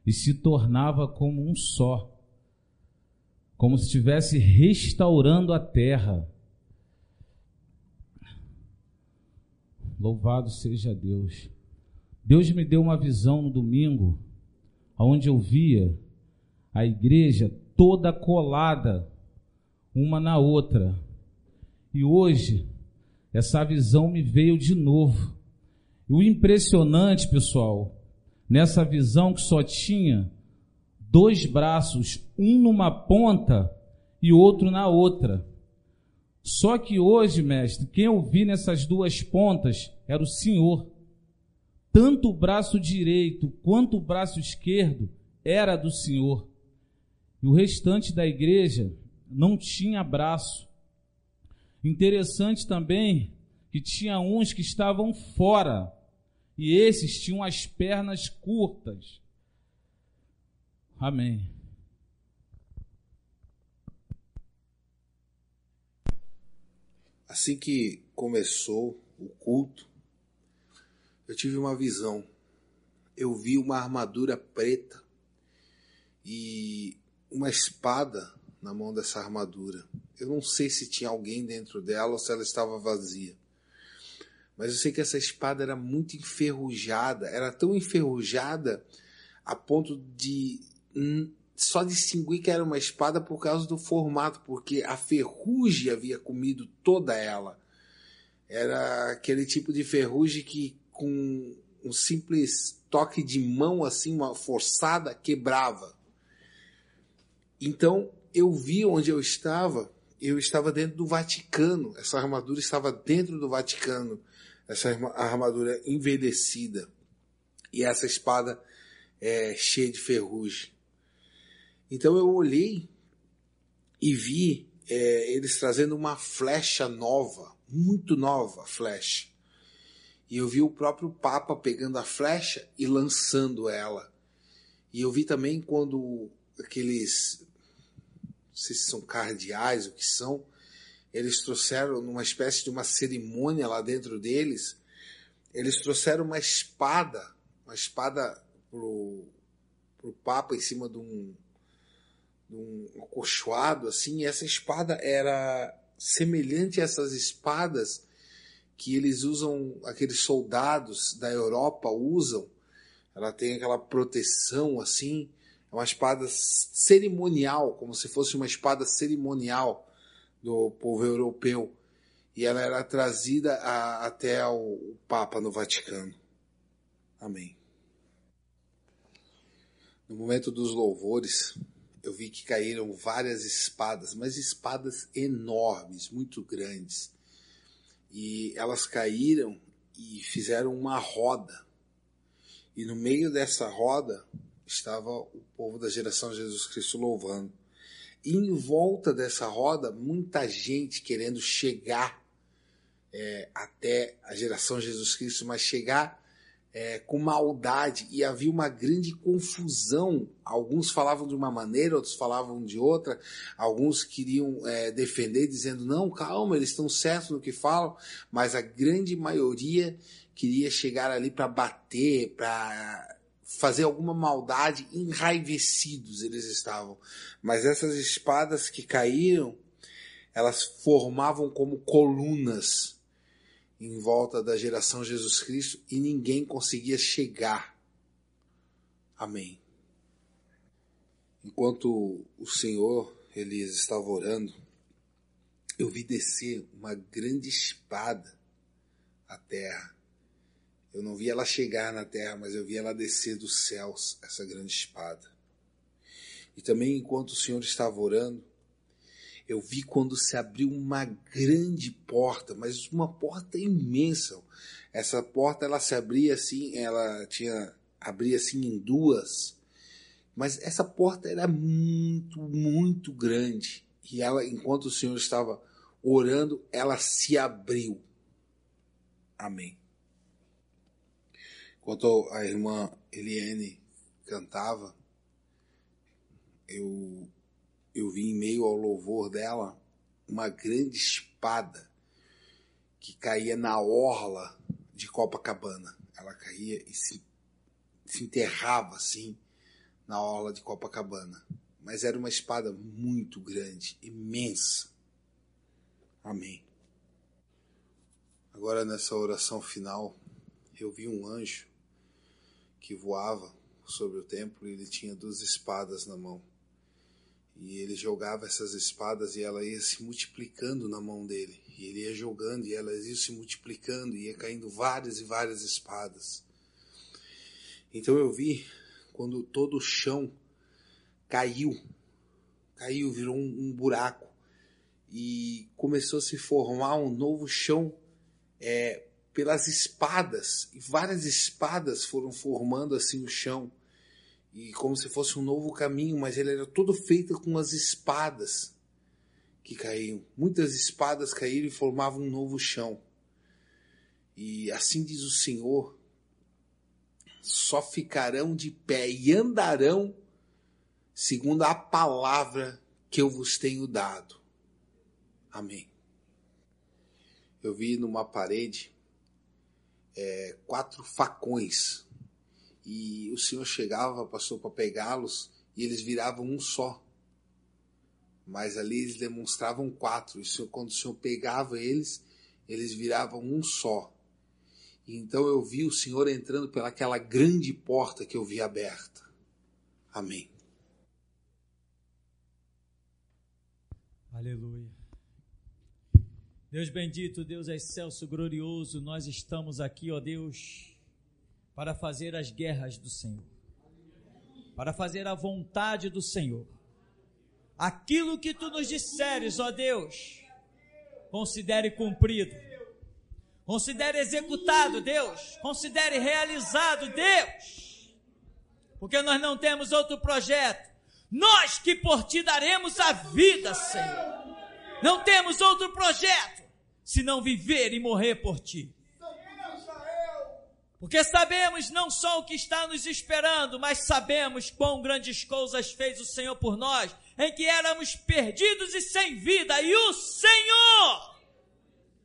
e se tornava como um só, como se estivesse restaurando a terra. Louvado seja Deus. Deus me deu uma visão no domingo, onde eu via a igreja toda colada uma na outra. E hoje, essa visão me veio de novo. E o impressionante, pessoal, nessa visão que só tinha 2 braços, um numa ponta e outro na outra. Só que hoje, mestre, quem eu vi nessas 2 pontas era o Senhor. Tanto o braço direito quanto o braço esquerdo era do Senhor. E o restante da igreja não tinha braço. Interessante também que tinha uns que estavam fora, e esses tinham as pernas curtas. Amém. Assim que começou o culto, eu tive uma visão. Eu vi uma armadura preta e uma espada na mão dessa armadura. Eu não sei se tinha alguém dentro dela ou se ela estava vazia. Mas eu sei que essa espada era muito enferrujada. Era tão enferrujada a ponto de só distinguir que era uma espada por causa do formato, porque a ferrugem havia comido toda ela. Era aquele tipo de ferrugem que com um simples toque de mão, assim, uma forçada, quebrava. Então, eu vi onde eu estava dentro do Vaticano. Essa armadura estava dentro do Vaticano, essa armadura envelhecida. E essa espada cheia de ferrugem. Então eu olhei e vi eles trazendo uma flecha nova, muito nova flecha. E eu vi o próprio Papa pegando a flecha e lançando ela. E eu vi também quando aqueles, não sei se são cardeais ou o que são, eles trouxeram numa espécie de uma cerimônia lá dentro deles, eles trouxeram uma espada pro Papa em cima de um acolchoado, assim, e essa espada era semelhante a essas espadas que eles usam, aqueles soldados da Europa usam. Ela tem aquela proteção, assim, é uma espada cerimonial, como se fosse uma espada cerimonial do povo europeu, e ela era trazida até o Papa no Vaticano. Amém. No momento dos louvores, eu vi que caíram várias espadas, mas espadas enormes, muito grandes. E elas caíram e fizeram uma roda. E no meio dessa roda estava o povo da geração de Jesus Cristo louvando. E em volta dessa roda, muita gente querendo chegar até a geração de Jesus Cristo, mas chegar com maldade, e havia uma grande confusão. Alguns falavam de uma maneira, outros falavam de outra. Alguns queriam defender, dizendo, não, calma, eles estão certos no que falam, mas a grande maioria queria chegar ali para bater, para fazer alguma maldade. Enraivecidos eles estavam. Mas essas espadas que caíram, elas formavam como colunas em volta da geração Jesus Cristo, e ninguém conseguia chegar. Amém. Enquanto o Senhor, Elias, estava orando, eu vi descer uma grande espada à terra. Eu não vi ela chegar na terra, mas eu vi ela descer dos céus, essa grande espada. E também, enquanto o Senhor estava orando, eu vi quando se abriu uma grande porta, mas uma porta imensa. Essa porta, ela se abria assim, abria assim em duas. Mas essa porta era muito, muito grande. E ela, enquanto o Senhor estava orando, ela se abriu. Amém. Enquanto a irmã Eliane cantava, eu vi em meio ao louvor dela uma grande espada que caía na orla de Copacabana. Ela caía e se enterrava assim na orla de Copacabana. Mas era uma espada muito grande, imensa. Amém. Agora, nessa oração final, eu vi um anjo que voava sobre o templo e ele tinha 2 espadas na mão. E ele jogava essas espadas e ela ia se multiplicando na mão dele. E ele ia jogando e elas iam se multiplicando e ia caindo várias e várias espadas. Então eu vi quando todo o chão caiu, virou um buraco. E começou a se formar um novo chão pelas espadas. E várias espadas foram formando assim o chão. E como se fosse um novo caminho, mas ele era todo feito com as espadas que caíam. Muitas espadas caíram e formavam um novo chão. E assim diz o Senhor, só ficarão de pé e andarão segundo a palavra que eu vos tenho dado. Amém. Eu vi numa parede 4 facões. E o Senhor chegava, passou para pegá-los, e eles viravam um só. Mas ali eles demonstravam 4. E quando o Senhor pegava eles viravam um só. E então eu vi o Senhor entrando pelaquela grande porta que eu vi aberta. Amém. Aleluia. Deus bendito, Deus excelso, glorioso, nós estamos aqui, ó Deus, para fazer as guerras do Senhor, para fazer a vontade do Senhor. Aquilo que tu nos disseres, ó Deus, considere cumprido, considere executado, Deus, considere realizado, Deus, porque nós não temos outro projeto, nós que por ti daremos a vida, Senhor, não temos outro projeto, senão viver e morrer por ti. Porque sabemos não só o que está nos esperando, mas sabemos quão grandes coisas fez o Senhor por nós, em que éramos perdidos e sem vida, e o Senhor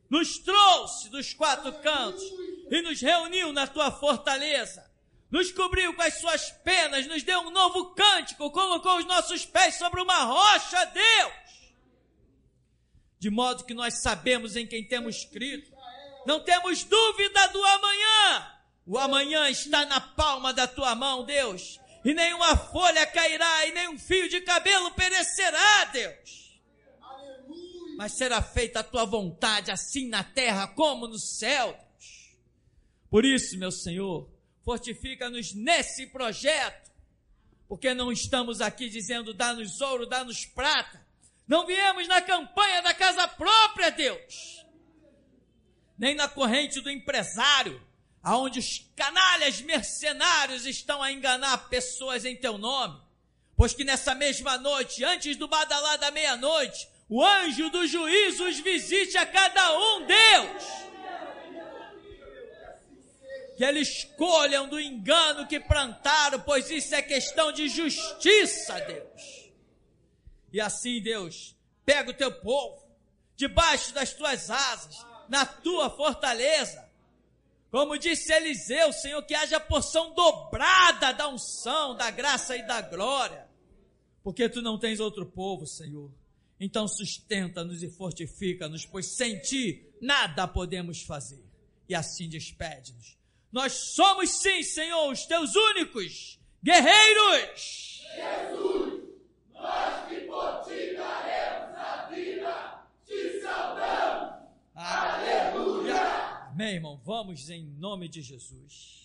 nos trouxe dos 4 cantos e nos reuniu na tua fortaleza, nos cobriu com as suas penas, nos deu um novo cântico, colocou os nossos pés sobre uma rocha, Deus, de modo que nós sabemos em quem temos crido, não temos dúvida do amanhã. O amanhã está na palma da tua mão, Deus, e nenhuma folha cairá, e nenhum fio de cabelo perecerá, Deus. Aleluia. Mas será feita a tua vontade, assim na terra como no céu, Deus. Por isso, meu Senhor, fortifica-nos nesse projeto, porque não estamos aqui dizendo dá-nos ouro, dá-nos prata. Não viemos na campanha da casa própria, Deus, nem na corrente do empresário, aonde os canalhas mercenários estão a enganar pessoas em teu nome, pois que nessa mesma noite, antes do badalar da meia-noite, o anjo do juízo os visite a cada um, Deus, que eles colham do engano que plantaram, pois isso é questão de justiça, Deus. E assim, Deus, pega o teu povo debaixo das tuas asas, na tua fortaleza. Como disse Eliseu, Senhor, que haja porção dobrada da unção, da graça e da glória, porque tu não tens outro povo, Senhor. Então sustenta-nos e fortifica-nos, pois sem ti nada podemos fazer. E assim despede-nos. Nós somos sim, Senhor, os teus únicos guerreiros. Jesus, nós que por ti daremos a vida, te saudamos. Aleluia. Amém, irmão. Vamos em nome de Jesus.